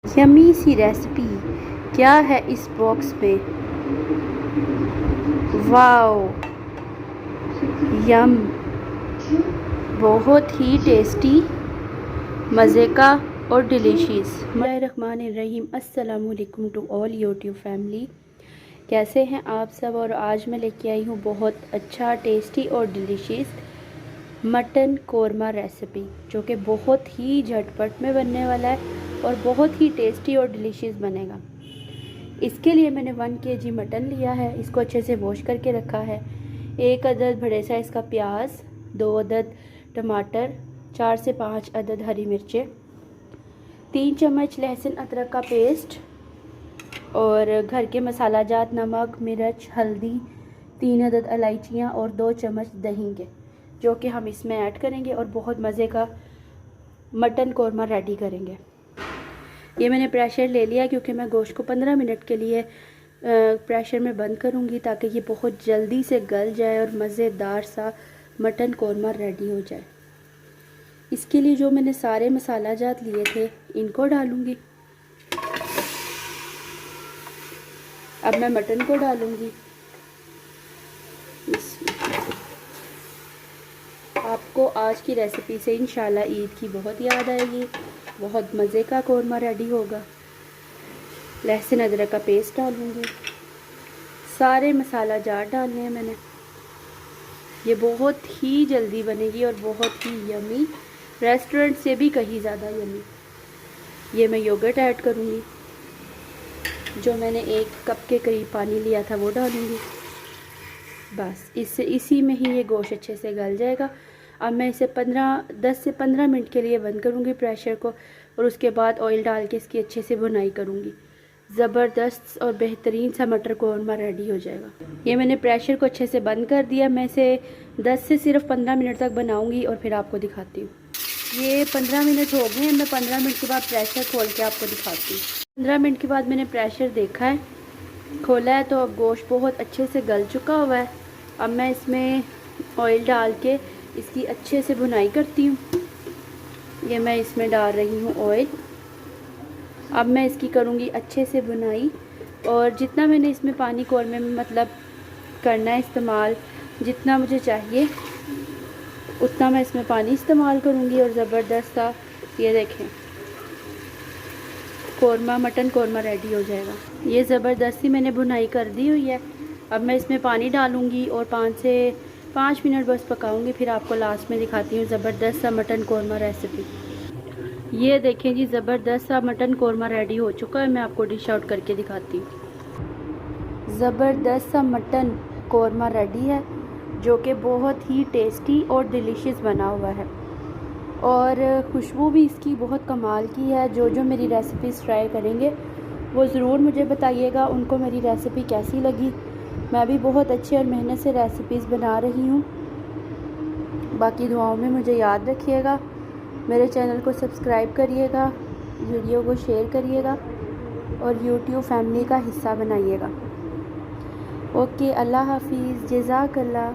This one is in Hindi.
यम्मी सी रेसिपी क्या है इस बॉक्स में। वाओ, यम, बहुत ही टेस्टी, मज़े का और डिलीशियस। बिस्मिल्लाहिर्रहमानिर्रहीम। अस्सलाम वालेकुम टू ऑल यूट्यूब फैमिली। कैसे हैं आप सब। और आज मैं लेके आई हूँ बहुत अच्छा, टेस्टी और डिलीशियस मटन कोरमा रेसिपी, जो कि बहुत ही झटपट में बनने वाला है और बहुत ही टेस्टी और डिलीशियस बनेगा। इसके लिए मैंने 1 kg मटन लिया है। इसको अच्छे से वॉश करके रखा है। 1 अदद बड़े साइज़ का प्याज, 2 अदद टमाटर, 4 से 5 अदद हरी मिर्चें, 3 चम्मच लहसुन अदरक का पेस्ट और घर के मसाला जात नमक, मिर्च, हल्दी, 3 अदद इलायचियाँ और 2 चम्मच दही के, जो कि हम इसमें ऐड करेंगे और बहुत मज़े का मटन कोरमा रेडी करेंगे। ये मैंने प्रेशर ले लिया क्योंकि मैं गोश्त को 15 मिनट के लिए प्रेशर में बंद करूँगी, ताकि ये बहुत जल्दी से गल जाए और मज़ेदार सा मटन कोरमा रेडी हो जाए। इसके लिए जो मैंने सारे मसाला जात लिए थे, इनको डालूँगी। अब मैं मटन को डालूँगी। आपको आज की रेसिपी से इंशाल्लाह ईद की बहुत याद आएगी। बहुत मज़े का कोरमा रेडी होगा। लहसुन अदरक का पेस्ट डालूँगी। सारे मसाला जार डालने हैं मैंने। ये बहुत ही जल्दी बनेगी और बहुत ही यमी, रेस्टोरेंट से भी कहीं ज़्यादा यमी। ये मैं योगर्ट ऐड करूँगी। जो मैंने 1 कप के करीब पानी लिया था वो डालूँगी। बस इसी में ही ये गोश्त अच्छे से गल जाएगा। अब मैं इसे 10 से 15 मिनट के लिए बंद करूँगी प्रेशर को, और उसके बाद ऑयल डाल के इसकी अच्छे से भुनाई करूँगी। ज़बरदस्त और बेहतरीन सा मटर कोरमा रेडी हो जाएगा। ये मैंने प्रेशर को अच्छे से बंद कर दिया। मैं इसे 10 से सिर्फ 15 मिनट तक बनाऊँगी और फिर आपको दिखाती हूँ। ये 15 मिनट हो गए हैं। मैं 15 मिनट के बाद प्रेशर खोल के आपको दिखाती हूँ। 15 मिनट के बाद मैंने प्रेशर देखा है, खोला है, तो अब गोश्त बहुत अच्छे से गल चुका हुआ है। अब मैं इसमें ऑयल डाल के इसकी अच्छे से भुनाई करती हूँ। ये मैं इसमें डाल रही हूँ ऑयल। अब मैं इसकी करूँगी अच्छे से भुनाई, और जितना मैंने इसमें पानी कोरमे में मतलब करना है इस्तेमाल, जितना मुझे चाहिए उतना मैं इसमें पानी इस्तेमाल करूँगी। और ज़बरदस्त सा ये देखें कोरमा, मटन कोरमा रेडी हो जाएगा। ये ज़बरदस्ती मैंने भुनाई कर दी हुई है। अब मैं इसमें पानी डालूँगी और 5 से 5 मिनट बस पकाऊंगी। फिर आपको लास्ट में दिखाती हूँ ज़बरदस्त सा मटन कोरमा रेसिपी। ये देखें जी, ज़बरदस्त सा मटन कोरमा रेडी हो चुका है। मैं आपको डिश आउट करके दिखाती हूँ। ज़बरदस्त सा मटन कोरमा रेडी है, जो कि बहुत ही टेस्टी और डिलीशियस बना हुआ है, और खुशबू भी इसकी बहुत कमाल की है। जो मेरी रेसिपीज़ ट्राई करेंगे वो ज़रूर मुझे बताइएगा उनको मेरी रेसिपी कैसी लगी। मैं भी बहुत अच्छे और मेहनत से रेसिपीज़ बना रही हूँ। बाकी दुआओं में मुझे याद रखिएगा। मेरे चैनल को सब्सक्राइब करिएगा, वीडियो को शेयर करिएगा और यूट्यूब फैमिली का हिस्सा बनाइएगा। ओके, अल्लाह हाफिज़, जज़ाकल्लाह।